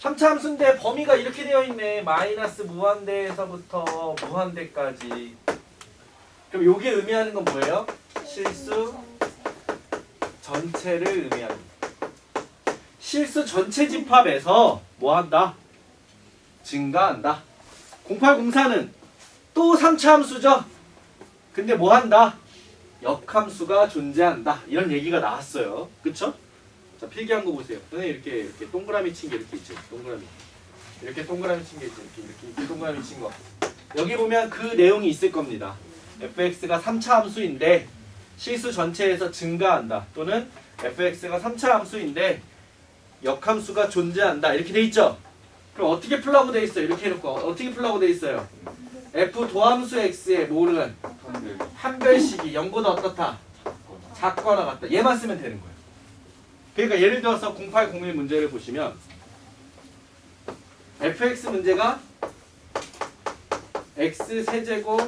3차 함수인데 범위가 이렇게 되어 있네. 마이너스 무한대에서부터 무한대까지. 그럼 요게 의미하는 건 뭐예요? 실수 전체를 의미합니다. 실수 전체 집합에서 뭐 한다? 증가한다. 0804는 또 3차 함수죠? 근데 뭐 한다? 역함수가 존재한다. 이런 얘기가 나왔어요. 그쵸? 자, 필기한 거 보세요. 선생님 이렇게 동그라미 친 게 이렇게 있죠. 동그라미. 이렇게 동그라미 친 게 있죠. 이렇게 동그라미 친 거. 여기 보면 그 내용이 있을 겁니다. fx가 3차 함수인데 실수 전체에서 증가한다. 또는 fx가 3차 함수인데 역함수가 존재한다. 이렇게 돼 있죠? 그럼 어떻게 풀라고 돼 있어요? 이렇게 해놓고 어떻게 풀라고 돼 있어요? f 도함수 x의 뭐는 한별식이 0보다 어떻다? 작거나 같다. 얘만 쓰면 되는 거예요. 그러니까 예를 들어서 0801 문제를 보시면 fx 문제가 x 세제곱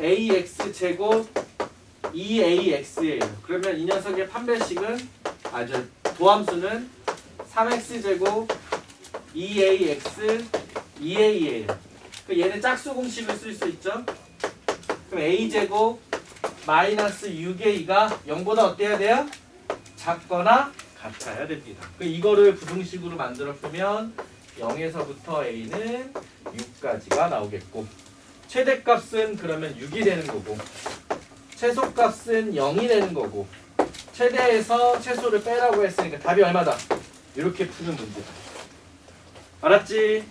ax 제곱 2ax예요. 그러면 이 녀석의 판별식은 도함수는 3x 제곱 2ax 2a예요. 얘는 짝수 공식을 쓸 수 있죠. 그럼 a제곱 마이너스 6a가 0보다 어때야 돼요? 작거나 같아야 됩니다. 이거를 부등식으로 만들어 보면 0에서부터 a는 6까지가 나오겠고 최대값은 그러면 6이 되는 거고 최소값은 0이 되는 거고 최대에서 최소를 빼라고 했으니까 답이 얼마다? 이렇게 푸는 문제다. 알았지?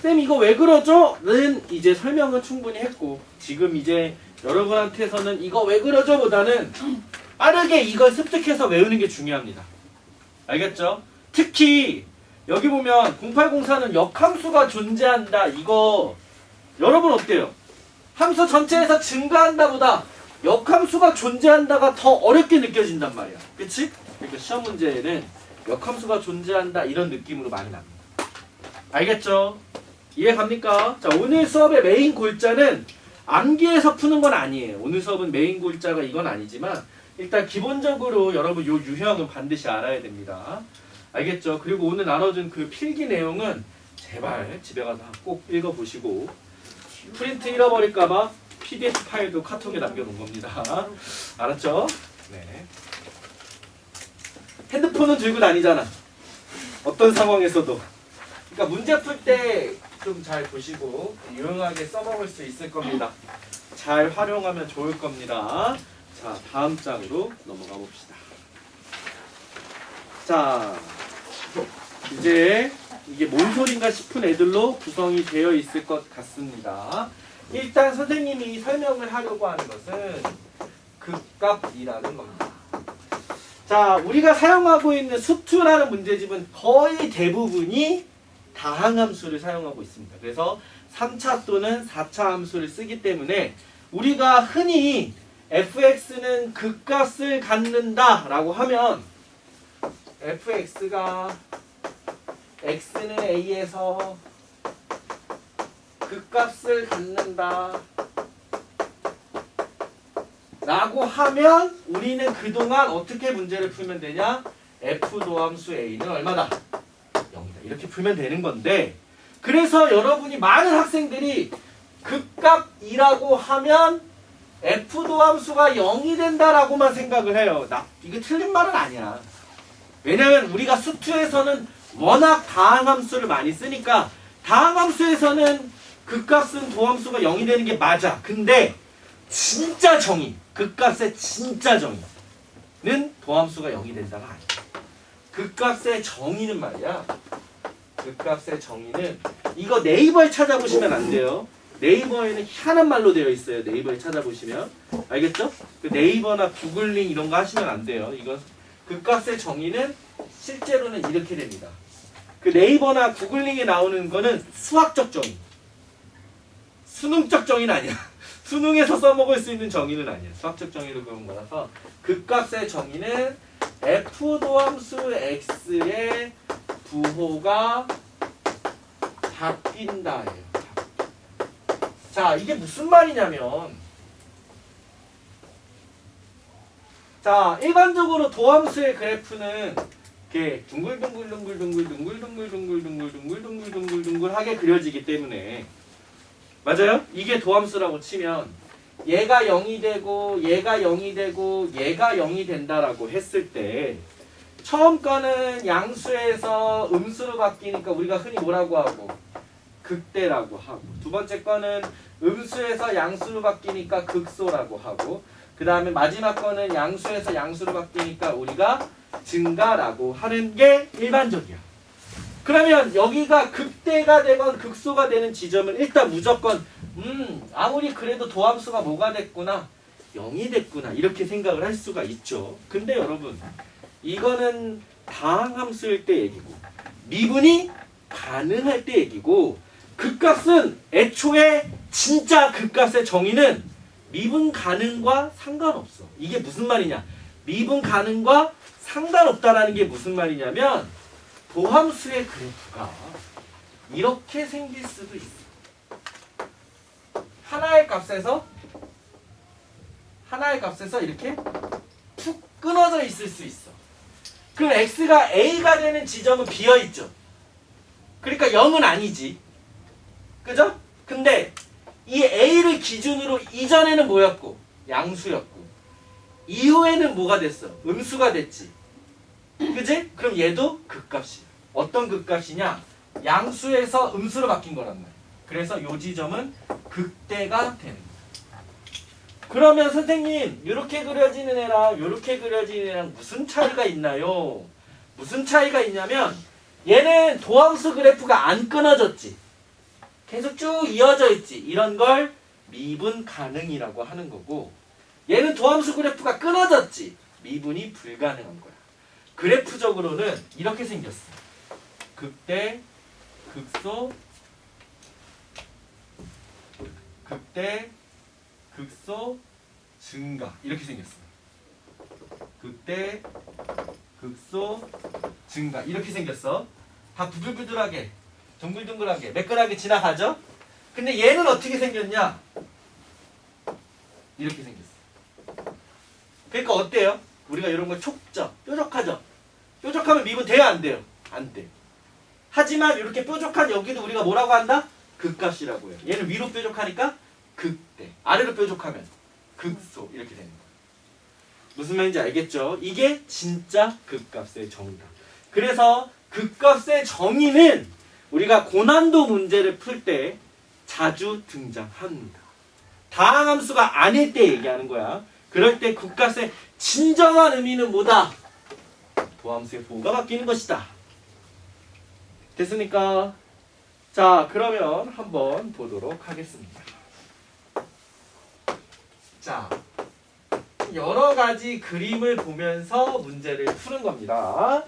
쌤 이거 왜 그러죠? 는 이제 설명은 충분히 했고 지금 이제 여러분한테서는 이거 왜 그러죠? 보다는 빠르게 이걸 습득해서 외우는 게 중요합니다. 알겠죠? 특히 여기 보면 0804는 역함수가 존재한다. 이거 여러분 어때요? 함수 전체에서 증가한다 보다 역함수가 존재한다가 더 어렵게 느껴진단 말이야. 그치? 그러니까 시험 문제에는 역함수가 존재한다 이런 느낌으로 많이 납니다. 알겠죠? 이해 갑니까? 자, 오늘 수업의 메인 골자는 암기해서 푸는 건 아니에요. 오늘 수업은 메인 골자가 이건 아니지만 일단 기본적으로 여러분 요 유형은 반드시 알아야 됩니다. 알겠죠? 그리고 오늘 나눠준 그 필기 내용은 제발 집에 가서 꼭 읽어보시고 프린트 잃어버릴까봐 PDF 파일도 카톡에 남겨놓은 겁니다. 알았죠? 네. 핸드폰은 들고 다니잖아. 어떤 상황에서도. 그러니까 문제 풀 때 좀 잘 보시고 유용하게 써먹을 수 있을 겁니다. 잘 활용하면 좋을 겁니다. 자, 다음 장으로 넘어가 봅시다. 자, 이제 이게 뭔 소린가 싶은 애들로 구성이 되어 있을 것 같습니다. 일단 선생님이 설명을 하려고 하는 것은 극값이라는 겁니다. 자, 우리가 사용하고 있는 수투라는 문제집은 거의 대부분이 다항함수를 사용하고 있습니다. 그래서 3차 또는 4차 함수를 쓰기 때문에 우리가 흔히 fx는 극값을 갖는다 라고 하면 fx가 x는 a에서 극값을 갖는다 라고 하면 우리는 그동안 어떻게 문제를 풀면 되냐? f 도함수 a는 얼마다? 0이다. 이렇게 풀면 되는 건데 그래서 여러분이 많은 학생들이 극값이라고 하면 f 도함수가 0이 된다라고만 생각을 해요. 이게 틀린 말은 아니야. 왜냐면 우리가 수투에서는 워낙 다항함수를 많이 쓰니까 다항함수에서는 극값은 도함수가 0이 되는 게 맞아. 근데 진짜 정의, 극값의 진짜 정의는 도함수가 0이 된다가 아니야. 극값의 정의는 말이야. 극값의 정의는 이거 네이버에 찾아보시면 안 돼요. 네이버에는 희한한 말로 되어 있어요. 네이버에 찾아보시면 알겠죠? 그 네이버나 구글링 이런 거 하시면 안 돼요. 이거 극값의 정의는 실제로는 이렇게 됩니다. 그 네이버나 구글링에 나오는 거는 수학적 정의, 수능적 정의는 아니야. 수능에서 써먹을 수 있는 정의는 아니야. 수학적 정의로 그런 거라서 극값의 정의는 f 도함수 x의 부호가 바뀐다예요. 자, 이게 무슨 말이냐면 자, 일반적으로 도함수의 그래프는 이렇게 둥글둥글둥글둥글둥글둥글둥글둥글둥글둥글둥글둥글하게 그려지기 때문에 맞아요? 이게 도함수라고 치면 얘가 0이 되고 얘가 0이 되고 얘가 0이 된다라고 했을 때 처음 거는 양수에서 음수로 바뀌니까 우리가 흔히 뭐라고 하고 극대라고 하고 두 번째 거는 음수에서 양수로 바뀌니까 극소라고 하고 그 다음에 마지막 거는 양수에서 양수로 바뀌니까 우리가 증가라고 하는 게 일반적이야. 그러면 여기가 극대가 되건 극소가 되는 지점은 일단 무조건 아무리 그래도 도함수가 뭐가 됐구나 0이 됐구나 이렇게 생각을 할 수가 있죠. 근데 여러분 이거는 다항함수일 때 얘기고 미분이 가능할 때 얘기고 극값은 애초에 진짜 극값의 정의는 미분 가능과 상관없어. 이게 무슨 말이냐? 미분 가능과 상관없다라는 게 무슨 말이냐면 도함수의 그래프가 이렇게 생길 수도 있어. 하나의 값에서 이렇게 푹 끊어져 있을 수 있어. 그럼 x가 a가 되는 지점은 비어있죠. 그러니까 0은 아니지. 그죠? 근데 이 a를 기준으로 이전에는 뭐였고? 양수였고 이후에는 뭐가 됐어? 음수가 됐지. 그지? 그럼 얘도 극값이야. 어떤 극값이냐? 양수에서 음수로 바뀐 거란 말이야. 그래서 요 지점은 극대가 되는 거야. 그러면 선생님 이렇게 그려지는 애랑 이렇게 그려지는 애랑 무슨 차이가 있나요? 무슨 차이가 있냐면 얘는 도함수 그래프가 안 끊어졌지. 계속 쭉 이어져 있지. 이런 걸 미분 가능이라고 하는 거고 얘는 도함수 그래프가 끊어졌지. 미분이 불가능한 거야. 그래프적으로는 이렇게 생겼어. 극대, 극소, 극대, 극소, 증가 이렇게 생겼어. 극대, 극소, 증가 이렇게 생겼어. 다 부들부들하게 둥글둥글하게 매끈하게 지나가죠? 근데 얘는 어떻게 생겼냐? 이렇게 생겼어. 그러니까 어때요? 우리가 이런 거 촉져, 뾰족하죠? 뾰족하면 미분 돼요? 안 돼요? 안 돼. 하지만 이렇게 뾰족한 여기도 우리가 뭐라고 한다? 극값이라고 해요. 얘는 위로 뾰족하니까 극대, 아래로 뾰족하면 극소 이렇게 되는 거예요. 무슨 말인지 알겠죠? 이게 진짜 극값의 정의다. 그래서 극값의 정의는 우리가 고난도 문제를 풀 때 자주 등장합니다. 다항함수가 아닐 때 얘기하는 거야. 그럴 때 극값의 진정한 의미는 뭐다? 도함수의 보호가 바뀌는 것이다. 됐습니까? 자, 그러면 한번 보도록 하겠습니다. 자, 여러 가지 그림을 보면서 문제를 푸는 겁니다.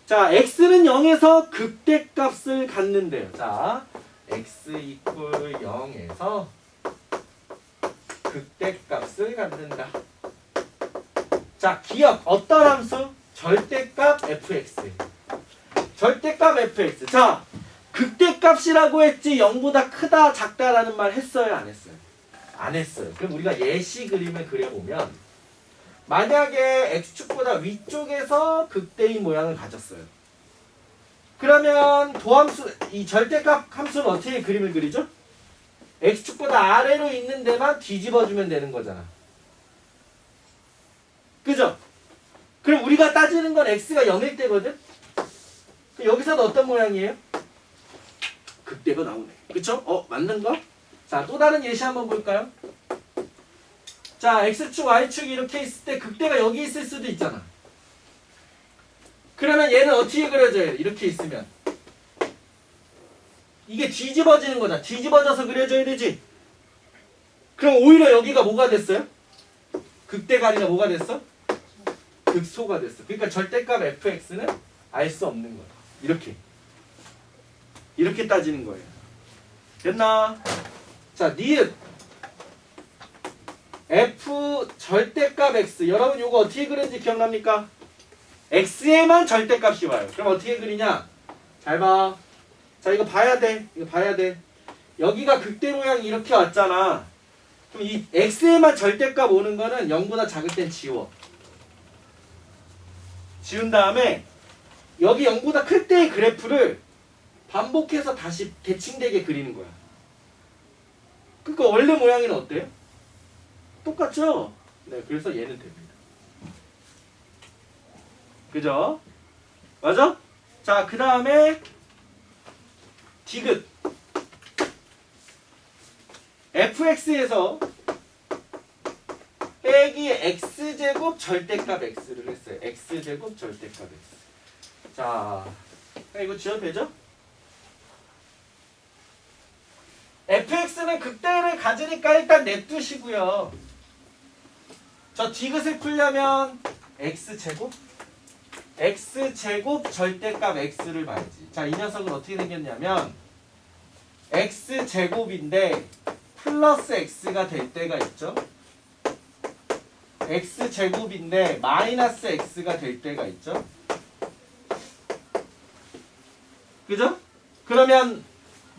자, x는 0에서 극대값을 갖는데요. 자, x 이퀄 0에서 극대값을 갖는다. 자, 기억 어떤 함수? 절대값 fx. 절대값 fx. 자, 극대값이라고 했지 0보다 크다 작다라는 말 했어요? 안 했어요? 안 했어요. 그럼 우리가 예시 그림을 그려보면 만약에 x축보다 위쪽에서 극대인 모양을 가졌어요. 그러면 도함수, 이 절대값 함수는 어떻게 그림을 그리죠? x축보다 아래로 있는 데만 뒤집어주면 되는 거잖아. 그죠? 그럼 우리가 따지는 건 x가 0일 때거든? 여기서는 어떤 모양이에요? 극대가 나오네. 그쵸? 맞는 거? 자, 또 다른 예시 한번 볼까요? 자, x축, y축이 이렇게 있을 때 극대가 여기 있을 수도 있잖아. 그러면 얘는 어떻게 그려져요? 이렇게 있으면. 이게 뒤집어지는 거잖아. 뒤집어져서 그려져야 되지. 그럼 오히려 여기가 뭐가 됐어요? 극대가 아니라 뭐가 됐어? 극소가 됐어. 그러니까 절대값 fx는 알 수 없는 거야. 이렇게. 이렇게 따지는 거예요. 됐나? 자, 니은 f 절대값 x. 여러분 요거 어떻게 그렸는지 기억납니까? x에만 절대값이 와요. 그럼 어떻게 그리냐? 잘 봐. 자, 이거 봐야 돼. 이거 봐야 돼. 여기가 극대 모양이 이렇게 왔잖아. 그럼 이 x에만 절대값 오는 거는 0보다 작을 땐 지워. 지운 다음에 여기 0보다 클 때의 그래프를 반복해서 다시 대칭되게 그리는 거야. 그러니까 원래 모양이는 어때요? 똑같죠? 네, 그래서 얘는 됩니다. 그죠? 맞아? 자, 그 다음에 디귿. fx에서 빼기 x제곱 절대값 x를 했어요. x제곱 절대값 x. 자, 이거 지어도 되죠? fx는 극대를 가지니까 일단 냅두시고요. 저 디귿을 풀려면 x제곱 절대값 x를 봐야지. 자, 이 녀석은 어떻게 생겼냐면 x제곱인데 플러스 x가 될 때가 있죠. x제곱인데 마이너스 x가 될 때가 있죠. 그죠? 그러면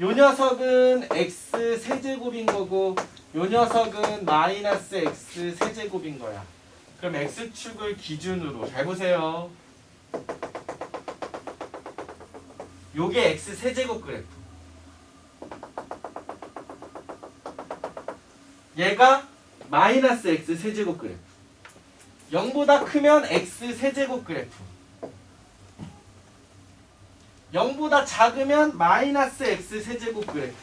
요 녀석은 x 세제곱인 거고 요 녀석은 마이너스 x 세제곱인 거야. 그럼 x축을 기준으로 잘 보세요. 요게 x 세제곱 그래프. 얘가 마이너스 x 세제곱 그래프. 0보다 크면 x 세제곱 그래프. 0보다 작으면 마이너스 x 세제곱 그래프.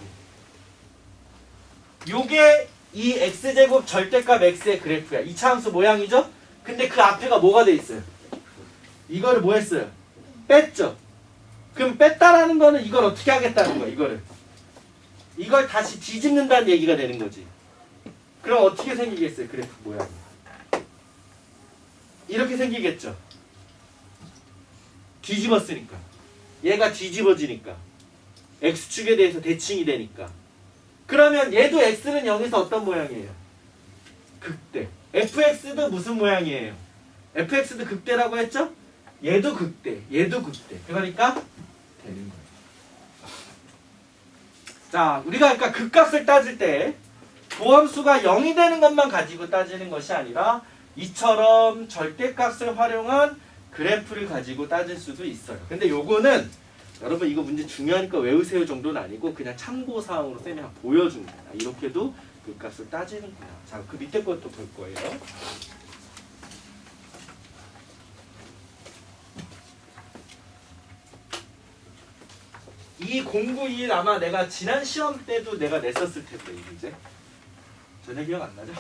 요게 이 x제곱 절대값 x의 그래프야. 2차 함수 모양이죠? 근데 그 앞에가 뭐가 돼 있어요? 이거를 뭐 했어요? 뺐죠? 그럼 뺐다라는 거는 이걸 어떻게 하겠다는 거야, 이걸 다시 뒤집는다는 얘기가 되는 거지. 그럼 어떻게 생기겠어요, 그래프 모양이? 이렇게 생기겠죠? 뒤집었으니까. 얘가 뒤집어지니까. x축에 대해서 대칭이 되니까. 그러면 얘도 x는 0에서 어떤 모양이에요? 극대. fx도 무슨 모양이에요? fx도 극대라고 했죠? 얘도 극대. 얘도 극대. 그러니까 되는 거예요. 자, 우리가 그러니까 극값을 따질 때 도함수가 0이 되는 것만 가지고 따지는 것이 아니라 이처럼 절대값을 활용한 그래프를 가지고 따질 수도 있어요. 근데 요거는 여러분 이거 문제 중요하니까 외우세요 정도는 아니고 그냥 참고사항으로 쌤이 한번 보여줍니다. 이렇게도 극값을 따지는구나. 자, 그 밑에 것도 볼 거예요. 이 091 아마 내가 지난 시험 때도 내가 냈었을 텐데 이제 전혀 기억 안 나죠?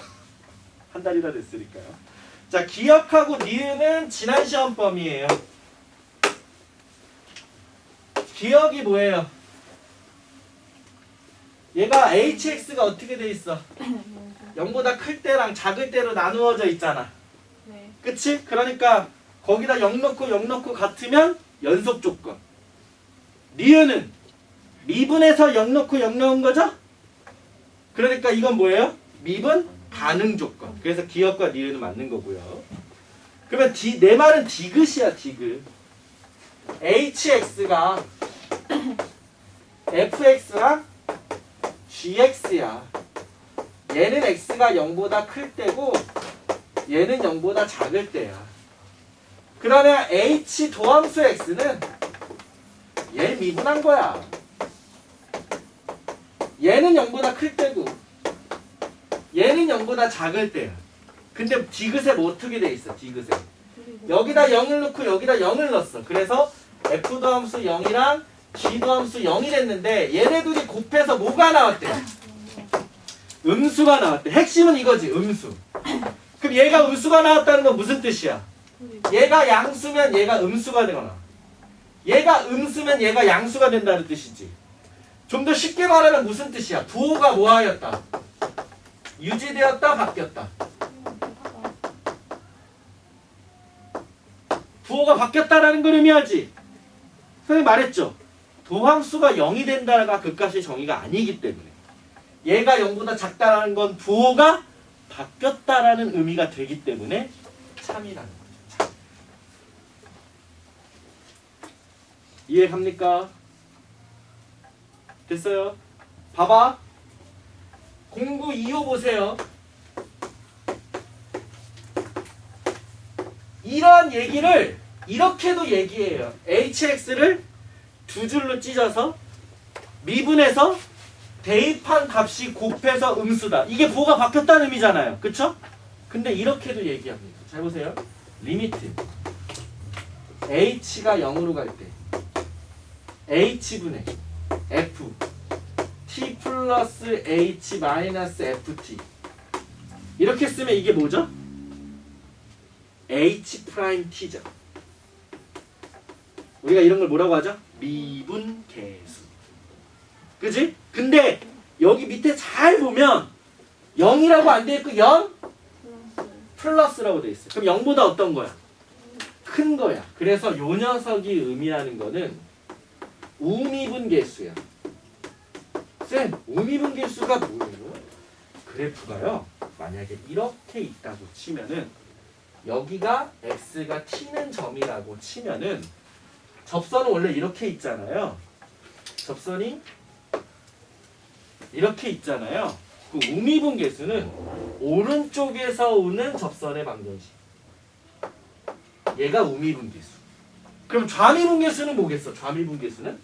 한 달이나 됐으니까요. 자, 기억하고 니은은 지난 시험 범위예요. 기억이 뭐예요? 얘가 hx가 어떻게 돼 있어? 0보다 클 때랑 작을 때로 나누어져 있잖아. 네. 그치? 그러니까 거기다 0 넣고 같으면 연속 조건. 니은은 미분에서 0 넣은 거죠? 그러니까 이건 뭐예요? 미분 가능 조건. 그래서 기억과 니은은 맞는 거고요. 그러면 내 말은 디귿이야, 디귿. hx가 fx랑 gx야. 얘는 x가 0보다 클 때고 얘는 0보다 작을 때야. 그러면 h 도함수 x는 얘 미분한 거야. 얘는 0보다 클 때고 얘는 0보다 작을 때야. 근데 디귿에 뭐 어떻게 돼 있어? 디귿에 여기다 0을 넣고 여기다 0을 넣었어. 그래서 f 도함수 0이랑 g 도함수 0이 됐는데 얘네 둘이 곱해서 뭐가 나왔대? 음수가 나왔대. 핵심은 이거지, 음수. 그럼 얘가 음수가 나왔다는 건 무슨 뜻이야? 얘가 양수면 얘가 음수가 되거나 얘가 음수면 얘가 양수가 된다는 뜻이지. 좀 더 쉽게 말하면 무슨 뜻이야? 부호가 뭐하였다? 유지되었다, 바뀌었다. 부호가 바뀌었다라는 걸 의미하지. 선생님 말했죠? 도함수가 0이 된다가 극값의 정의가 아니기 때문에 얘가 0보다 작다라는 건 부호가 바뀌었다라는 의미가 되기 때문에 참이라는 거죠. 참. 이해갑니까? 됐어요? 봐봐. 0925 보세요. 이런 얘기를 이렇게도 얘기해요. hx를 두 줄로 찢어서 미분해서 대입한 값이 곱해서 음수다. 이게 부호가 바뀌었다는 의미잖아요. 그쵸? 근데 이렇게도 얘기합니다. 잘 보세요. 리미트 h가 0으로 갈 때 h분의 f t 플러스 h 마이너스 ft 이렇게 쓰면 이게 뭐죠? h 프라임 t죠. 우리가 이런 걸 뭐라고 하죠? 미분계수. 그지? 근데 여기 밑에 잘 보면 0이라고 안 돼 있고 0 플러스라고 돼 있어요. 그럼 0보다 어떤 거야? 큰 거야. 그래서 요 녀석이 의미하는 거는 우미분계수야. 쌤, 우미분계수가 뭐예요? 그래프가요. 만약에 이렇게 있다고 치면은 여기가 x가 t는 점이라고 치면은 접선은 원래 이렇게 있잖아요. 접선이 이렇게 있잖아요. 그 우미분계수는 오른쪽에서 오는 접선의 방정식. 얘가 우미분계수. 그럼 좌미분계수는 뭐겠어? 좌미분계수는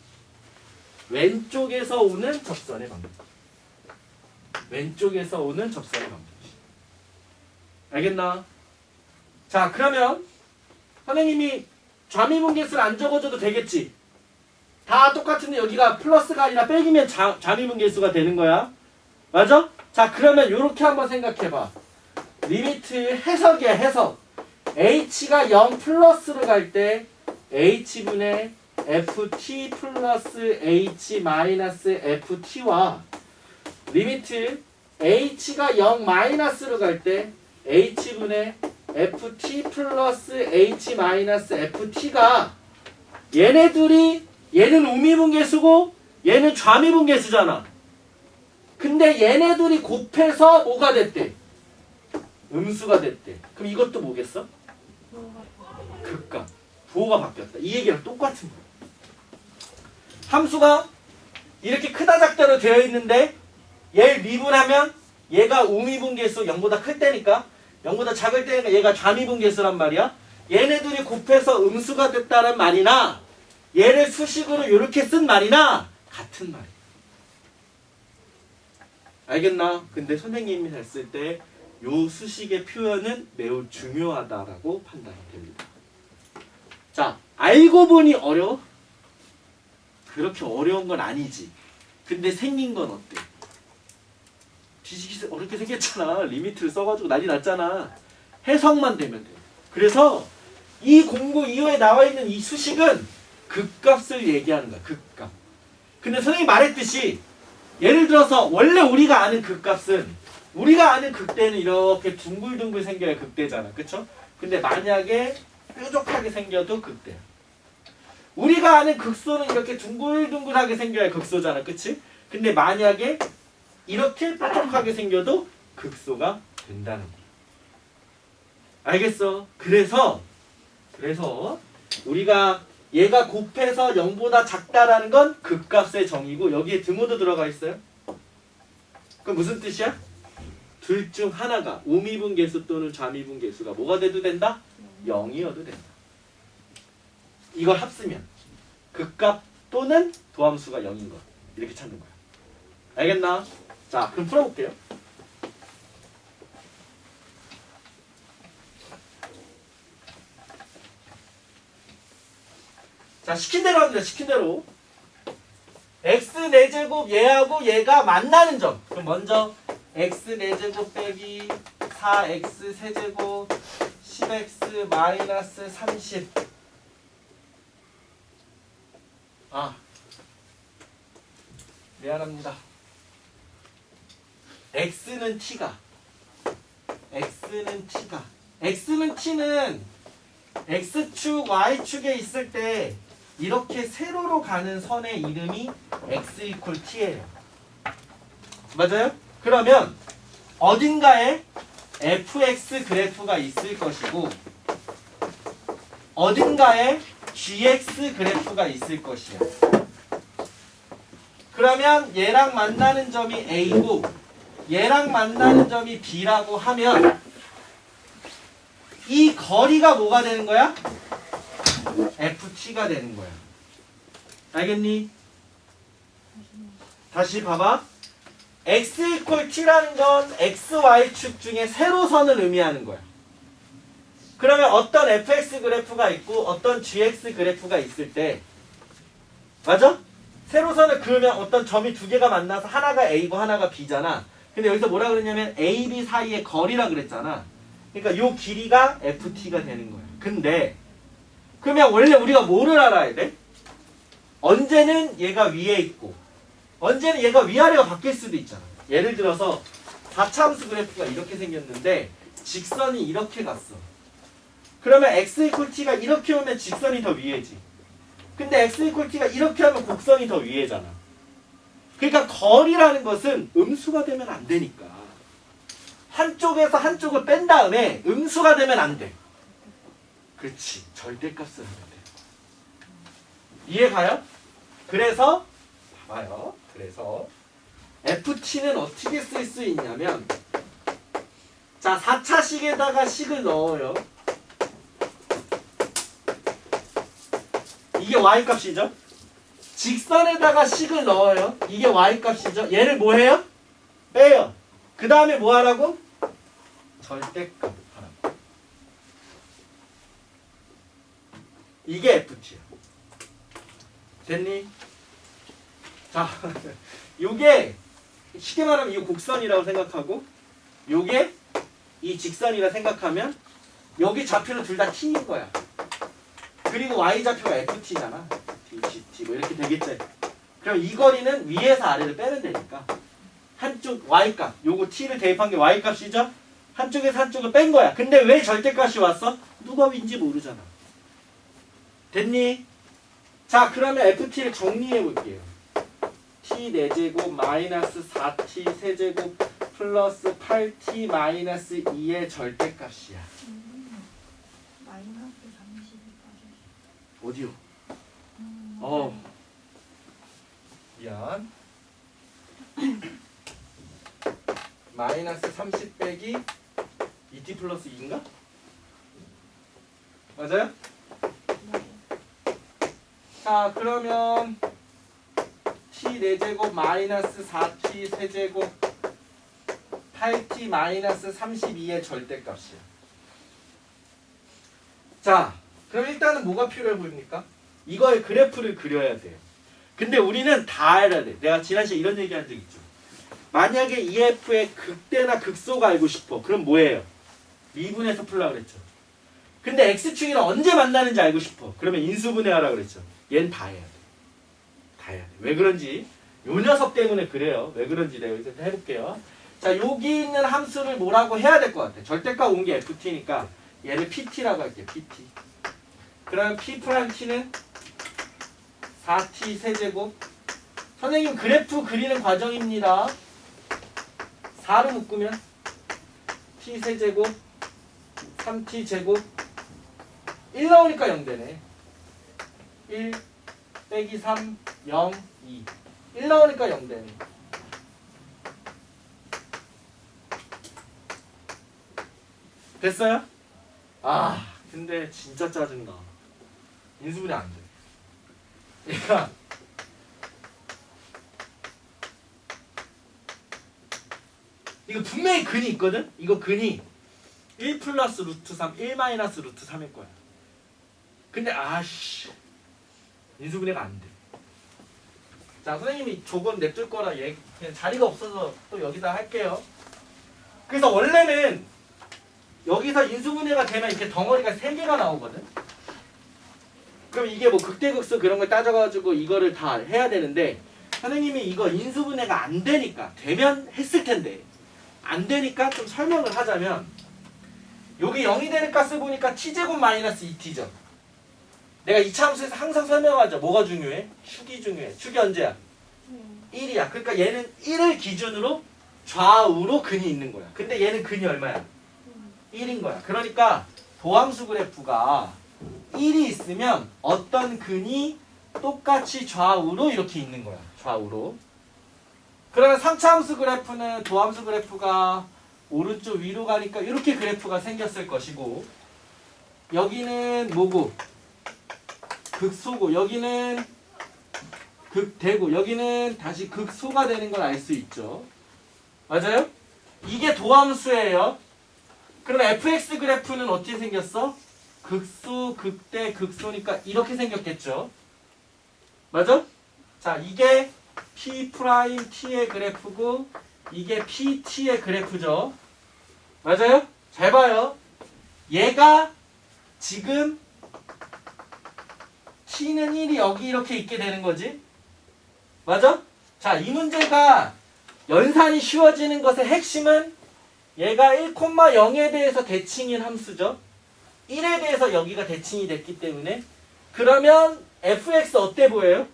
왼쪽에서 오는 접선의 방정식. 왼쪽에서 오는 접선의 방정식. 알겠나? 자, 그러면 선생님이 좌미분계수를 안 적어줘도 되겠지? 다 똑같은데 여기가 플러스가 아니라 빼기면 좌미분계수가 되는 거야. 맞아? 자, 그러면 이렇게 한번 생각해봐. 리미트 해석이야, 해석. h가 0 플러스로 갈 때 h분의 ft 플러스 h 마이너스 ft와 리미트 h가 0 마이너스로 갈 때 h분의 ft 플러스 h 마이너스 ft가 얘네 둘이 얘는 우미분계수고 얘는 좌미분계수잖아. 근데 얘네 둘이 곱해서 뭐가 됐대? 음수가 됐대. 그럼 이것도 뭐겠어? 극값. 부호가 바뀌었다. 이 얘기랑 똑같은 거야. 함수가 이렇게 크다 작다로 되어 있는데 얘를 미분하면 얘가 우미분계수 0보다 클 때니까 0보다 작을 때니까 얘가 좌미분계수란 말이야. 얘네들이 곱해서 음수가 됐다는 말이나 얘를 수식으로 이렇게 쓴 말이나 같은 말이야. 알겠나? 근데 선생님이 했을 때 요 수식의 표현은 매우 중요하다라고 판단이 됩니다. 자, 알고 보니 어려워? 그렇게 어려운 건 아니지. 근데 생긴 건 어때? 지식이 어렵게 생겼잖아. 리미트를 써가지고 난리 났잖아. 해석만 되면 돼. 그래서 이 공부 이후에 나와 있는 이 수식은 극값을 얘기하는 거야. 극값. 근데 선생님이 말했듯이 예를 들어서 원래 우리가 아는 극값은 우리가 아는 극대는 이렇게 둥글둥글 생겨야 극대잖아. 그쵸? 근데 만약에 뾰족하게 생겨도 극대야. 우리가 아는 극소는 이렇게 둥글둥글하게 생겨야 극소잖아. 그치? 근데 만약에 이렇게 뾰족하게 생겨도 극소가 된다는 거야. 알겠어? 그래서 우리가 얘가 곱해서 0보다 작다라는 건 극값의 정의고 여기에 등호도 들어가 있어요. 그럼 무슨 뜻이야? 둘 중 하나가 우미분계수 또는 좌미분계수가 뭐가 돼도 된다? 0이어도 된다. 이걸 합쓰면 극값 또는 도함수가 0인 것. 이렇게 찾는 거야. 알겠나? 자, 그럼 풀어볼게요. 자, 시킨 대로 합니다. 시킨 대로. x 4제곱 얘하고 얘가 만나는 점. 그럼 먼저 x 4제곱 빼기 4x 세제곱 10x 마이너스 30. 아, 미안합니다. x는 t가 t는 x축 y축에 있을 때 이렇게 세로로 가는 선의 이름이 x 이퀄 t예요. 맞아요? 그러면 어딘가에 fx 그래프가 있을 것이고 어딘가에 gx 그래프가 있을 것이야. 그러면 얘랑 만나는 점이 a고 얘랑 만나는 점이 b라고 하면 이 거리가 뭐가 되는 거야? FT가 되는 거야. 알겠니? 다시 봐봐. x 이퀄 t라는 건 xy축 중에 세로선을 의미하는 거야. 그러면 어떤 fx 그래프가 있고 어떤 gx 그래프가 있을 때, 맞아? 세로선을 그으면 어떤 점이 두 개가 만나서 하나가 a고 하나가 b잖아. 근데 여기서 뭐라 그랬냐면 a, b 사이의 거리라 그랬잖아. 그러니까 요 길이가 ft가 되는 거야. 근데 그러면 원래 우리가 뭐를 알아야 돼? 언제는 얘가 위에 있고 언제는 얘가 위아래가 바뀔 수도 있잖아. 예를 들어서 4차함수 그래프가 이렇게 생겼는데 직선이 이렇게 갔어. 그러면 x 이퀄 t가 이렇게 오면 직선이 더 위에지. 근데 x 이퀄 t가 이렇게 하면 곡선이 더 위에잖아. 그러니까 거리라는 것은 음수가 되면 안 되니까 한쪽에서 한쪽을 뺀 다음에 음수가 되면 안 돼. 그렇지. 절대값을 하면 돼. 이해가요? 그래서 봐봐요. 그래서 ft는 어떻게 쓸 수 있냐면, 자 4차식에다가 식을 넣어요. 이게 y값이죠. 직선에다가 식을 넣어요. 이게 y값이죠. 얘를 뭐 해요? 빼요. 그 다음에 뭐 하라고? 절대값 하라고. 이게 ft야. 됐니? 자, 요게 쉽게 말하면 이 곡선이라고 생각하고 요게 이 직선이라 생각하면 여기 좌표는 둘 다 t인 거야. 그리고 y 좌표가 ft잖아. dt 뭐 이렇게 되겠지. 그럼 이 거리는 위에서 아래를 빼면 되니까 한쪽 y값, 요거 t를 대입한 게 y값이죠? 한쪽에서 한쪽을 뺀 거야. 근데 왜 절대값이 왔어? 누가 윈지 모르잖아. 됐니? 자, 그러면 ft를 정리해 볼게요. t 4제곱 마이너스 4t 세제곱 플러스 8t 마이너스 2의 절대값이야. 마이너스 30이 빠졌어. 어디요? 미안. 마이너스 30 빼기 2t 플러스 2인가? 맞아요? 네. 자, 그러면 t 4제곱 마이너스 4t 세제곱 8t 마이너스 32의 절대값이야. 자, 그럼 일단은 뭐가 필요해 보입니까? 이거의 그래프를 그려야 돼요. 근데 우리는 다 알아야 돼. 내가 지난 시간에 이런 얘기 한 적 있죠. 만약에 EF의 극대나 극소가 알고 싶어. 그럼 뭐예요? 미분해서 풀라 그랬죠. 근데 X축이랑 언제 만나는지 알고 싶어. 그러면 인수분해하라 그랬죠. 얘는 다 해야 돼. 다 해야 돼. 왜 그런지 요 녀석 때문에 그래요. 왜 그런지 내가 여기서 해볼게요. 자, 여기 있는 함수를 뭐라고 해야 될 것 같아. 절대값 온 게 FT니까 얘를 PT라고 할게요. PT. 그럼 P 프라임 T는 4T 세제곱. 선생님 그래프 그리는 과정입니다. 4로 묶으면 T 세제곱 3T 제곱 1 나오니까 0 되네. 1 빼기 3 0 2 1 나오니까 0 되네. 됐어요? 아, 근데 진짜 짜증나. 인수분해 안 돼. 그러니까 이거 분명히 근이 있거든? 이거 근이 1 플러스 루트 3, 1 마이너스 루트 3일 거야. 근데 아씨 인수분해가 안 돼. 자, 선생님이 조금 냅둘 거라 그냥 자리가 없어서 또 여기다 할게요. 그래서 원래는 여기서 인수분해가 되면 이렇게 덩어리가 3개가 나오거든? 그럼 이게 뭐 극대극소 그런 걸 따져가지고 이거를 다 해야 되는데 선생님이 이거 인수분해가 안 되니까 되면 했을 텐데 안 되니까 좀 설명을 하자면 여기 0이 되는 값을 보니까 t제곱 마이너스 2t죠. 내가 2차 함수에서 항상 설명하죠. 뭐가 중요해? 축이 중요해. 축이 언제야? 1이야. 그러니까 얘는 1을 기준으로 좌우로 근이 있는 거야. 근데 얘는 근이 얼마야? 1인 거야. 그러니까 도함수 그래프가 1이 있으면 어떤 근이 똑같이 좌우로 이렇게 있는 거야. 좌우로. 그러면 3차 함수 그래프는 도함수 그래프가 오른쪽 위로 가니까 이렇게 그래프가 생겼을 것이고 여기는 뭐고? 극소고 여기는 극대고 여기는 다시 극소가 되는 걸 알 수 있죠. 맞아요? 이게 도함수예요. 그럼 fx 그래프는 어떻게 생겼어? 극소, 극대, 극소니까 이렇게 생겼겠죠. 맞아? 자, 이게 P'T의 그래프고 이게 PT의 그래프죠. 맞아요? 잘 봐요. 얘가 지금 T는 1이 여기 이렇게 있게 되는 거지. 맞아? 자, 이 문제가 연산이 쉬워지는 것의 핵심은 얘가 1,0에 대해서 대칭인 함수죠. 1에 대해서 여기가 대칭이 됐기 때문에 그러면 fx 어때 보여요?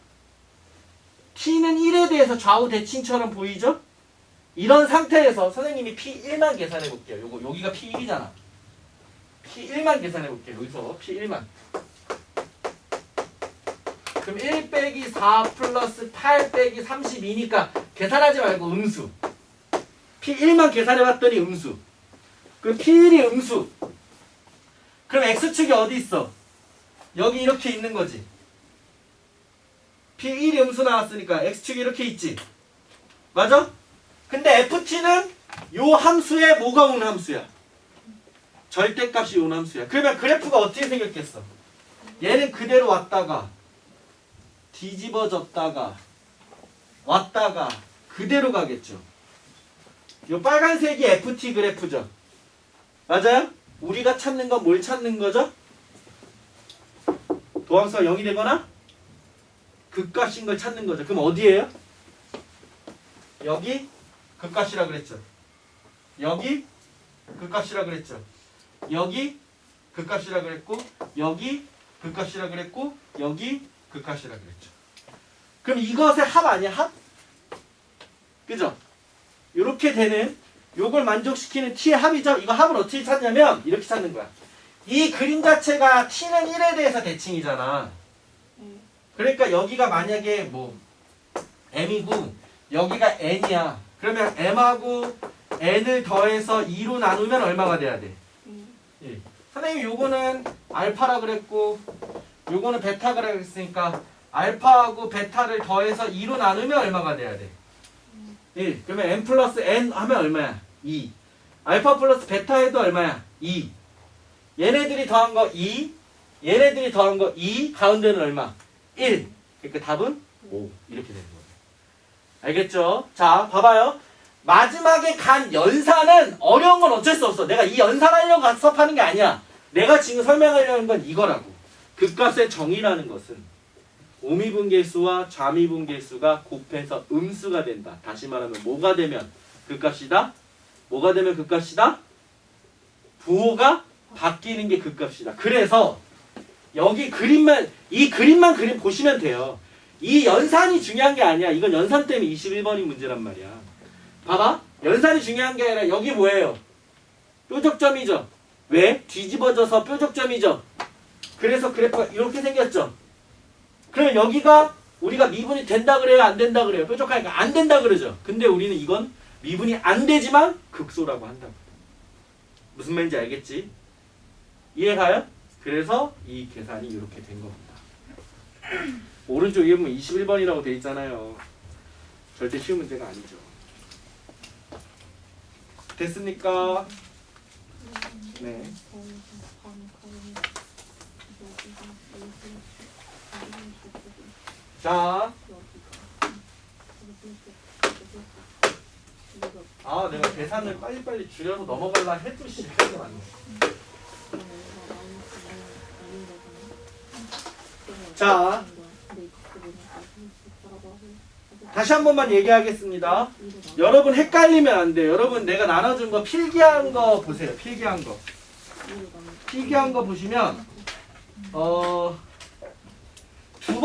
t는 1에 대해서 좌우 대칭처럼 보이죠? 이런 상태에서 선생님이 p1만 계산해 볼게요. 여기가 p1이잖아. p1만 계산해 볼게요. 여기서 p1만. 그럼 1 빼기 4 플러스 8 빼기 32니까 계산하지 말고 음수. P1만 계산해봤더니 음수. 그럼 P1이 음수. 그럼 X축이 어디 있어? 여기 이렇게 있는 거지. P1이 음수 나왔으니까 X축이 이렇게 있지. 맞아? 근데 FT는 요 함수에 뭐가 온 함수야? 절대값이 온 함수야. 그러면 그래프가 어떻게 생겼겠어? 얘는 그대로 왔다가 뒤집어졌다가 왔다가 그대로 가겠죠. 이 빨간색이 FT 그래프죠. 맞아요? 우리가 찾는 건 뭘 찾는 거죠? 도함수가 0이 되거나 극값인 걸 찾는 거죠. 그럼 어디예요? 여기 극값이라 그랬죠. 여기 극값이라 그랬죠. 여기 극값이라 그랬고 여기 극값이라 그랬고 여기 극값이라 그랬죠. 그럼 이것의 합 아니야? 합? 그죠? 이렇게 되는 요걸 만족시키는 t의 합이죠. 이거 합을 어떻게 찾냐면 이렇게 찾는 거야. 이 그림 자체가 t는 1에 대해서 대칭이잖아. 그러니까 여기가 만약에 뭐 m이고 여기가 n이야. 그러면 m하고 n을 더해서 2로 나누면 얼마가 돼야 돼? 1. 선생님 요거는 알파라 그랬고 요거는 베타라 그랬으니까 알파하고 베타를 더해서 2로 나누면 얼마가 돼야 돼? 1. 그러면 n 플러스 n 하면 얼마야? 2. 알파 플러스 베타 해도 얼마야? 2. 얘네들이 더한 거 2. 얘네들이 더한 거 2. 가운데는 얼마? 1. 그러니까 답은 5. 이렇게 되는 거예요. 알겠죠? 자, 봐봐요. 마지막에 간 연산은 어려운 건 어쩔 수 없어. 내가 이 연산하려고 수업하는 게 아니야. 내가 지금 설명하려는 건 이거라고. 극값의 정의라는 것은 오미분계수와 좌미분계수가 곱해서 음수가 된다. 다시 말하면 뭐가 되면 극값이다? 뭐가 되면 극값이다? 부호가 바뀌는 게 극값이다. 그래서 여기 그림만 이 그림만 보시면 돼요. 이 연산이 중요한 게 아니야. 이건 연산 때문에 21번인 문제란 말이야. 봐봐. 연산이 중요한 게 아니라 여기 뭐예요? 뾰족점이죠. 왜? 뒤집어져서 뾰족점이죠. 그래서 그래프가 이렇게 생겼죠. 그러면 여기가 우리가 미분이 된다 그래요? 안 된다 그래요? 뾰족하니까 안 된다 그러죠. 근데 우리는 이건 미분이 안 되지만 극소라고 한다고. 무슨 말인지 알겠지? 이해가요? 그래서 이 계산이 이렇게 된 겁니다. 오른쪽 위에 보면 21번이라고 돼 있잖아요. 절대 쉬운 문제가 아니죠. 됐습니까? 네. 자, 내가 계산을 빨리빨리 줄여서 넘어가려 해도 시간이 많네. 자, 다시 한 번만 얘기하겠습니다. 여러분 헷갈리면 안 돼요. 여러분 내가 나눠준 거 필기한 거 보세요. 필기한 거. 필기한 거 보시면 두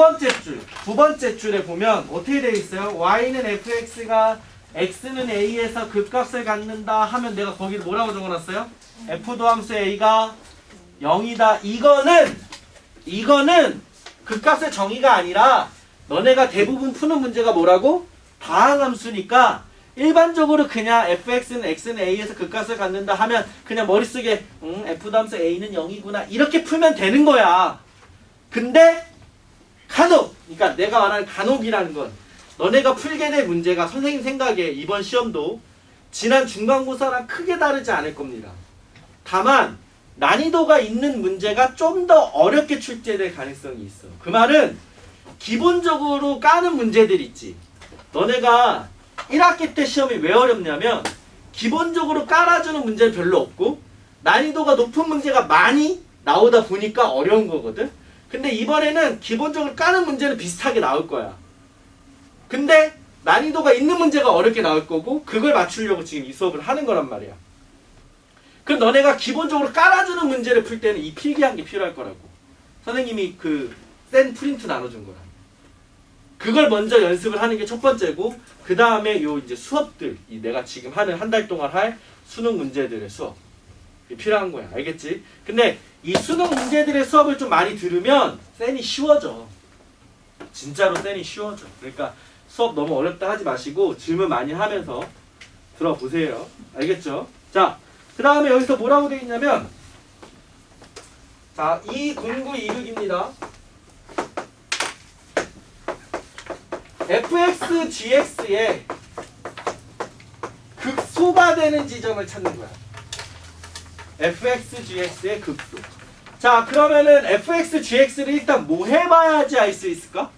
번째 줄에 보면 어떻게 되어 있어요? y는 fx가 x는 a에서 극값을 갖는다 하면 내가 거기를 뭐라고 적어놨어요? f 도함수 a가 0이다. 이거는 극값의 정의가 아니라 너네가 대부분 푸는 문제가 뭐라고? 다항함수니까 일반적으로 그냥 fx는 x는 a에서 극값을 갖는다 하면 그냥 머릿속에 f 도함수 a는 0이구나 이렇게 풀면 되는 거야. 근데 간혹, 그러니까 내가 말하는 간혹이라는 건 너네가 풀게 될 문제가 선생님 생각에 이번 시험도 지난 중간고사랑 크게 다르지 않을 겁니다. 다만 난이도가 있는 문제가 좀 더 어렵게 출제될 가능성이 있어. 그 말은 기본적으로 까는 문제들 있지. 너네가 1학기 때 시험이 왜 어렵냐면 기본적으로 깔아주는 문제는 별로 없고 난이도가 높은 문제가 많이 나오다 보니까 어려운 거거든. 근데 이번에는 기본적으로 까는 문제는 비슷하게 나올 거야. 근데 난이도가 있는 문제가 어렵게 나올 거고 그걸 맞추려고 지금 이 수업을 하는 거란 말이야. 그럼 너네가 기본적으로 깔아주는 문제를 풀 때는 이 필기한 게 필요할 거라고. 선생님이 그 센 프린트 나눠준 거야. 그걸 먼저 연습을 하는 게 첫 번째고 그 다음에 요 이제 수업들, 이 내가 지금 하는 한 달 동안 할 수능 문제들의 수업 필요한 거야. 알겠지? 근데 이 수능 문제들의 수업을 좀 많이 들으면 센이 쉬워져. 진짜로 센이 쉬워져. 그러니까 수업 너무 어렵다 하지 마시고 질문 많이 하면서 들어보세요. 알겠죠? 자, 그 다음에 여기서 뭐라고 되어 있냐면 자, 20926입니다. fx, gx의 극소가 되는 지점을 찾는 거야. fx, gx의 극소. 자, 그러면은 fx, gx를 일단 뭐 해봐야지 알 수 있을까?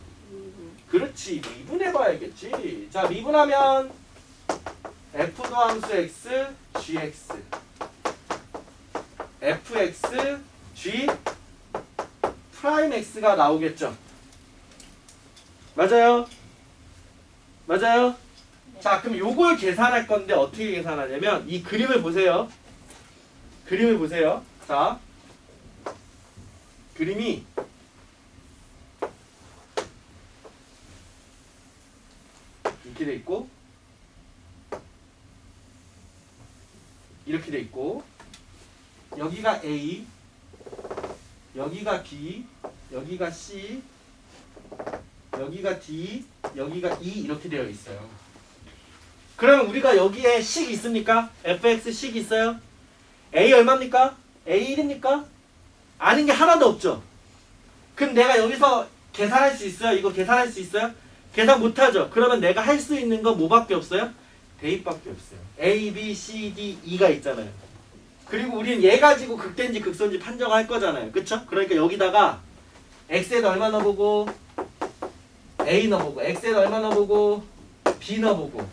그렇지, 미분해봐야겠지. 자, 미분하면 f도 함수 x, gx fx, g 프라임 x가 나오겠죠. 맞아요? 맞아요? 자, 그럼 요걸 계산할 건데 어떻게 계산하냐면 이 그림을 보세요. 그림을 보세요. 자, 그림이 이렇게 돼 있고 이렇게 돼 있고 여기가 A, 여기가 B, 여기가 C, 여기가 D, 여기가 E 이렇게 되어 있어요. 그러면 우리가 여기에 식 있습니까? fx 식 있어요? A 얼마입니까? A 1입니까? 아는 게 하나도 없죠. 그럼 내가 여기서 계산할 수 있어요? 이거 계산할 수 있어요? 계산 못하죠. 그러면 내가 할 수 있는 건 뭐밖에 없어요? 대입밖에 없어요. A, B, C, D, E가 있잖아요. 그리고 우리는 얘 가지고 극대인지 극소인지 판정할 거잖아요. 그쵸? 그러니까 여기다가 X에다 얼마 넣어보고 A 넣어보고 X에다 얼마 넣어보고 B 넣어보고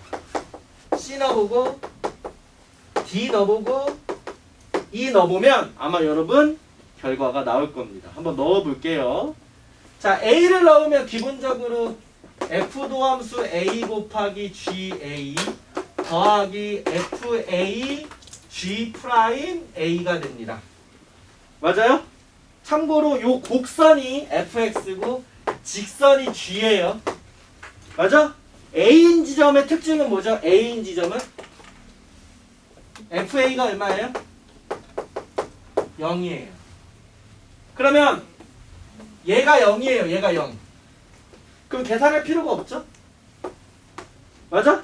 C 넣어보고 D 넣어보고 E 넣어보면 아마 여러분 결과가 나올 겁니다. 한번 넣어볼게요. 자, A를 넣으면 기본적으로 F도함수 A 곱하기 GA 더하기 FA G 프라임 A가 됩니다. 맞아요? 참고로 요 곡선이 fx고 직선이 g예요. 맞아? A인 지점의 특징은 뭐죠? A인 지점은 FA가 얼마예요? 0이에요. 그러면 얘가 0이에요. 얘가 0. 그럼 계산할 필요가 없죠? 맞아?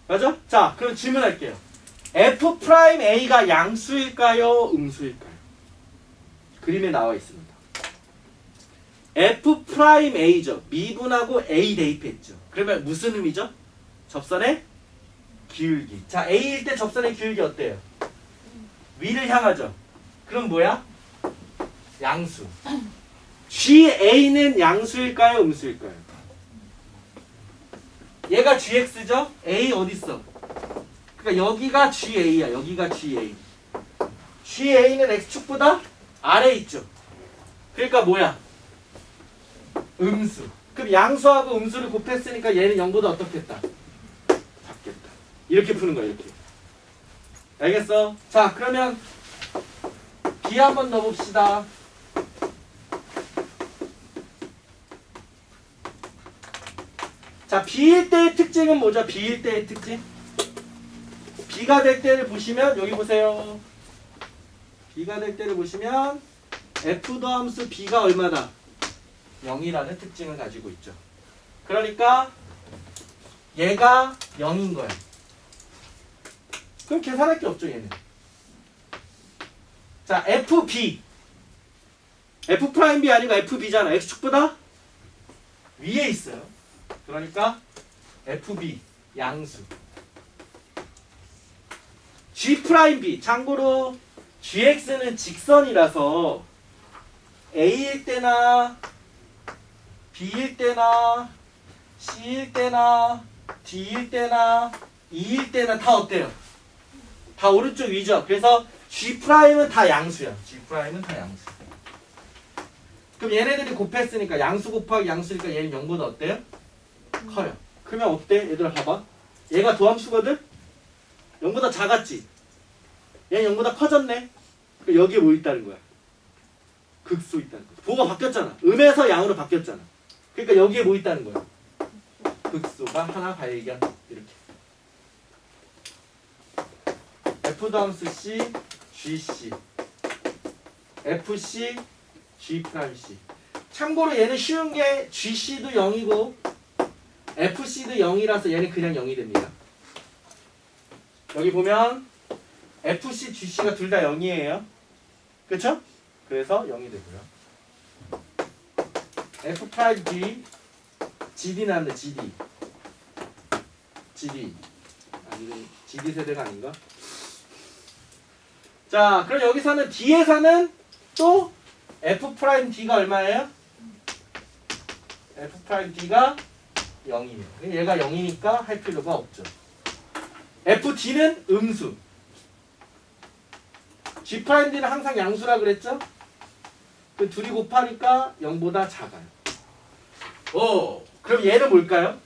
맞아? 자, 그럼 질문할게요. F'A가 양수일까요? 음수일까요? 그림에 나와 있습니다. F'A죠. 미분하고 A 대입했죠. 그러면 무슨 의미죠? 접선의 기울기. 자, A일 때 접선의 기울기 어때요? 위를 향하죠. 그럼 뭐야? 양수. GA는 양수일까요? 음수일까요? 얘가 GX죠? A 어딨어? 그러니까 여기가 GA야. 여기가 GA. GA는 X축보다 아래에 있죠. 그러니까 뭐야? 음수. 그럼 양수하고 음수를 곱했으니까 얘는 0보다 어떻겠다? 작겠다. 이렇게 푸는 거야. 이렇게. 알겠어? 자, 그러면 B 한번 넣어봅시다. 자, B일 때의 특징은 뭐죠? B일 때의 특징? B가 될 때를 보시면 여기 보세요. B가 될 때를 보시면 F도함수 B가 얼마다? 0이라는 특징을 가지고 있죠. 그러니까 얘가 0인 거야. 그럼 계산할 게 없죠, 얘는. 자, FB. F'B 아니고 FB잖아. X축보다 위에 있어요. 그러니까 FB 양수. G'B. 참고로 GX는 직선이라서 A일 때나 B일 때나 C일 때나 D일 때나 E일 때나 다 어때요? 다 오른쪽 위죠. 그래서 G'은 다 양수야. G'은 다 양수. 그럼 얘네들이 곱했으니까 양수 곱하기 양수니까 얘는 0보다 어때요? 커요. 그러면 어때? 얘들아 봐봐. 얘가 도함수거든? 0보다 작았지? 얘는 0보다 커졌네? 그럼 여기에 뭐 있다는 거야? 극수 있다는 거야. 부호가 바뀌었잖아. 음에서 양으로 바뀌었잖아. 그러니까 여기에 뭐 있다는 거야? 극수가 하나 발견. 이렇게. F 도함수 C, GC, FC, G'C. 참고로 얘는 쉬운 게 GC도 0이고 FC도 0이라서 얘는 그냥 0이 됩니다. 여기 보면 FC, GC가 둘 다 0이에요. 그쵸? 그래서 0이 되고요. F'G, GD 나왔네. GD. 아니, GD 세대가 아닌가? 자, 그럼 여기서는 D에서는 또 F'D가 얼마예요? F'D가 0이에요. 얘가 0이니까 할 필요가 없죠. FD는 음수. G'D는 항상 양수라 그랬죠? 그 둘이 곱하니까 0보다 작아요. 오, 그럼 얘는 뭘까요?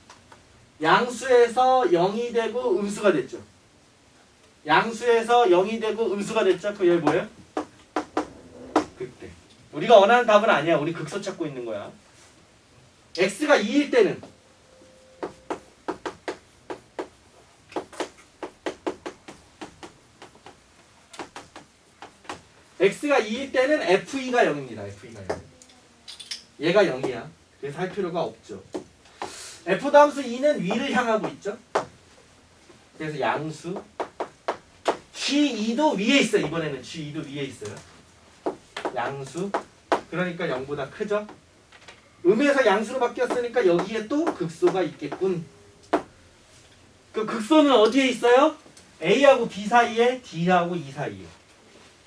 양수에서 0이 되고 음수가 됐죠. 양수에서 0이 되고 음수가 됐죠. 그럼 얘 뭐예요? 극대. 우리가 원하는 답은 아니야. 우리 극소 찾고 있는 거야. x가 2일 때는 x가 2일 때는 f2가 0입니다. f2가 0. 얘가 0이야. 그래서 할 필요가 없죠. f 다함수 2는 위를 향하고 있죠. 그래서 양수. G2도 위에 있어요. 이번에는 G2도 위에 있어요. 양수. 그러니까 0보다 크죠. 음에서 양수로 바뀌었으니까 여기에 또 극소가 있겠군. 그 극소는 어디에 있어요? A하고 B 사이에, D하고 E 사이에.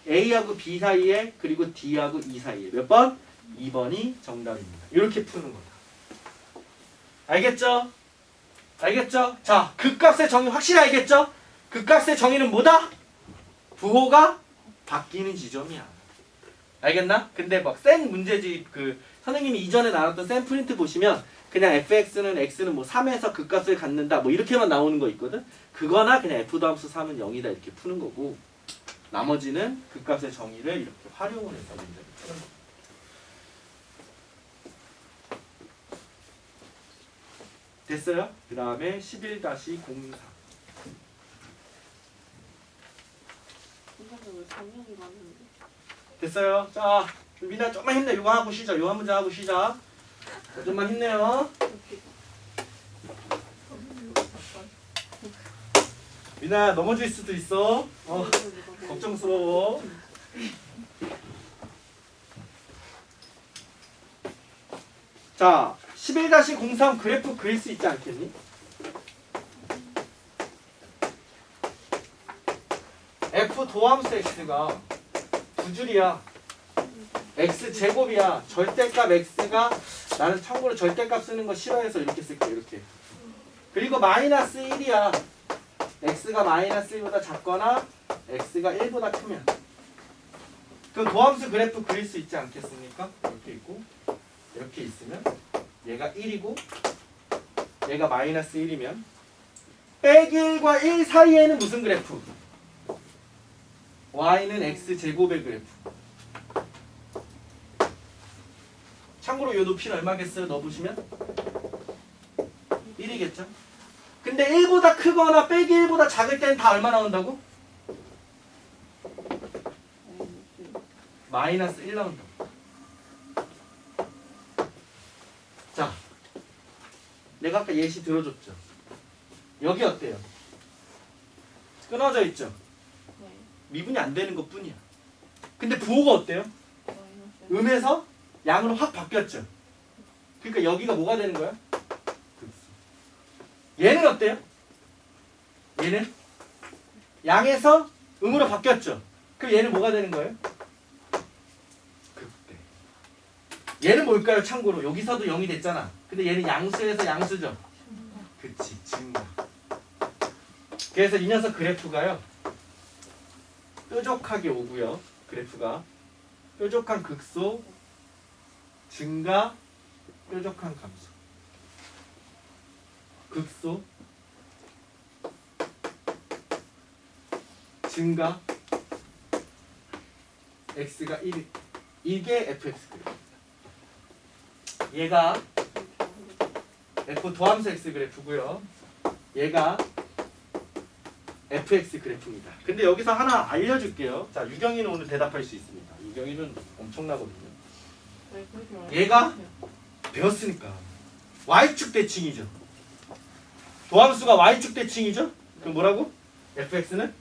A하고 B 사이에, 그리고 D하고 E 사이에. 몇 번? 2번이 정답입니다. 이렇게 푸는 거다. 알겠죠? 알겠죠? 자, 극값의 정의 확실히 알겠죠? 극값의 정의는 뭐다? 부호가 바뀌는 지점이야. 알겠나? 근데 막 센 문제집 그 선생님이 이전에 나눴던 센 프린트 보시면 그냥 fx는 x는 뭐 3에서 극값을 갖는다 뭐 이렇게만 나오는 거 있거든. 그거나 그냥 f 더함수 3은 0이다 이렇게 푸는 거고 나머지는 극값의 정의를 이렇게 활용을 해서 문제를 푸는 거. 됐어요? 그 다음에 11-04. 됐어요. 자, 미나 좀만 힘내. 이거 하고 쉬자. 이거 한 문제 하고 쉬자. 좀만 힘내요. 미나 넘어질 수도 있어. 걱정스러워. 자, 11-03 그래프 그릴 수 있지 않겠니? F 도함수 x가 두 줄이야. x제곱이야. 절대값 x가 나는 참고로 절대값 쓰는 거 싫어해서 이렇게 쓸게. 이렇게. 그리고 마이너스 1이야. x가 마이너스 1보다 작거나 x가 1보다 크면. 그럼 도함수 그래프 그릴 수 있지 않겠습니까? 이렇게 있고 이렇게 있으면 얘가 1이고 얘가 마이너스 1이면 빼기 1과 1 사이에는 무슨 그래프? y는 x제곱의 그래프. 참고로 이 높이는 얼마겠어요? 넣어보시면 1이겠죠? 근데 1보다 크거나 빼기 1보다 작을 때는 다 얼마 나온다고? 마이너스 1 나온다고. 자, 내가 아까 예시 들어줬죠? 여기 어때요? 끊어져 있죠? 미분이 안 되는 것 뿐이야. 근데 부호가 어때요? 음에서 양으로 확 바뀌었죠. 그러니까 여기가 뭐가 되는 거야? 극소. 얘는 어때요? 얘는 양에서 음으로 바뀌었죠. 그럼 얘는 뭐가 되는 거예요? 극대. 얘는 뭘까요? 참고로 여기서도 0이 됐잖아. 근데 얘는 양수에서 양수죠. 그치, 증가. 그래서 이 녀석 그래프가요, 뾰족하게 오고요. 그래프가 뾰족한 극소, 증가, 뾰족한 감소. 극소, 증가, x가 1. 이게 fx 그래프입니다. 얘가 f 도함수 x 그래프고요. 얘가 fx 그래프입니다. 근데 여기서 하나 알려줄게요. 자, 유경이는 오늘 대답할 수 있습니다. 유경이는 엄청나거든요. 얘가 배웠으니까 y축 대칭이죠. 도함수가 y축 대칭이죠. 그럼 뭐라고? fx는?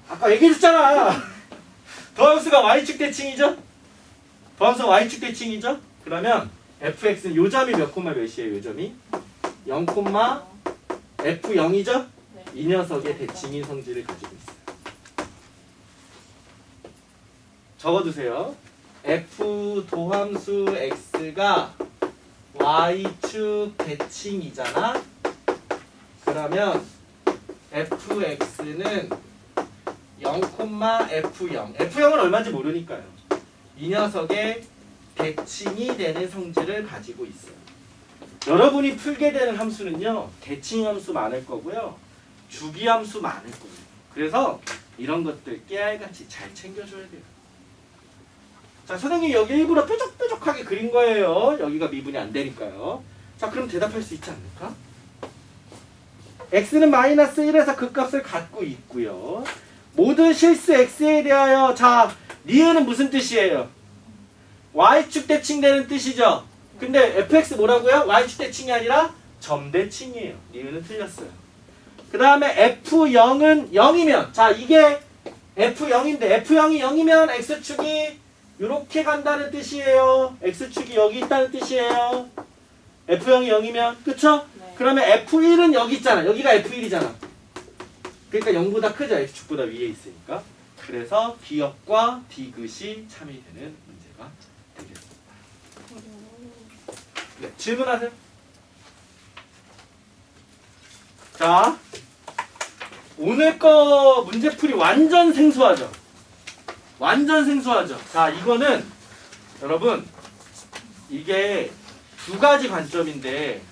아까 얘기해줬잖아. 도함수가 y축 대칭이죠. 도함수가 y축 대칭이죠. 그러면 fx는 요 점이 몇 콤마 몇이에요? 요 점이 0, f0이죠? 이 녀석의 대칭인 성질을 가지고 있어요. 적어두세요. f 도함수 x가 y축 대칭이잖아. 그러면 fx는 0, f0. f0은 얼마인지 모르니까요. 이 녀석의 대칭이 되는 성질을 가지고 있어요. 여러분이 풀게 되는 함수는요, 대칭 함수 많을 거고요, 주기 함수 많을 거예요. 그래서 이런 것들 깨알같이 잘 챙겨줘야 돼요. 자, 선생님이 여기 일부러 뾰족뾰족하게 그린 거예요. 여기가 미분이 안 되니까요. 자, 그럼 대답할 수 있지 않을까? x는 마이너스 1에서 그 값을 갖고 있고요. 모든 실수 x에 대하여, 자, 리은은 무슨 뜻이에요? y축 대칭되는 뜻이죠. 근데 fx 뭐라고요? y축 대칭이 아니라 점 대칭이에요. 리은은 틀렸어요. 그 다음에 f0은 0이면, 자, 이게 f0인데 f0이 0이면 x축이 이렇게 간다는 뜻이에요. x축이 여기 있다는 뜻이에요. f0이 0이면, 그쵸? 네. 그러면 f1은 여기 있잖아. 여기가 f1이잖아. 그러니까 0보다 크죠. x축보다 위에 있으니까. 그래서 기역과 디귿이 참이되는 문제가 되겠습니다. 네, 질문하세요. 자, 오늘 거 문제풀이 완전 생소하죠? 완전 생소하죠? 자, 이거는 여러분, 이게 두 가지 관점인데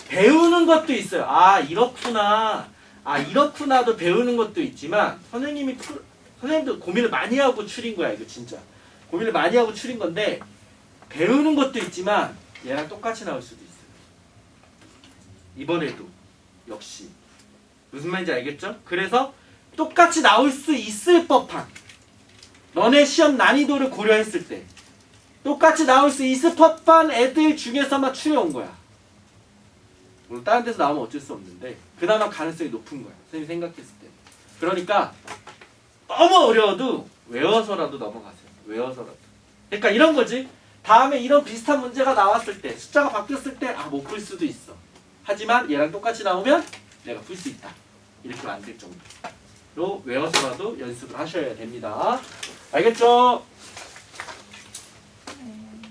배우는 것도 있어요. 아, 이렇구나. 아, 이렇구나도 배우는 것도 있지만 선생님도 고민을 많이 하고 추린 거야. 이거 진짜 고민을 많이 하고 추린 건데 배우는 것도 있지만 얘랑 똑같이 나올 수도 있어요. 이번에도 역시 무슨 말인지 알겠죠? 그래서 똑같이 나올 수 있을 법한, 너네 시험 난이도를 고려했을 때 똑같이 나올 수 있을 법한 애들 중에서만 추려온 거야. 물론 다른 데서 나오면 어쩔 수 없는데 그나마 가능성이 높은 거야. 선생님이 생각했을 때. 그러니까 너무 어려워도 외워서라도 넘어가세요. 외워서라도. 그러니까 이런 거지. 다음에 이런 비슷한 문제가 나왔을 때, 숫자가 바뀌었을 때 아, 못 풀 수도 있어. 하지만 얘랑 똑같이 나오면 내가 풀 수 있다. 이렇게 만들 정도로 외워서라도 연습을 하셔야 됩니다. 알겠죠?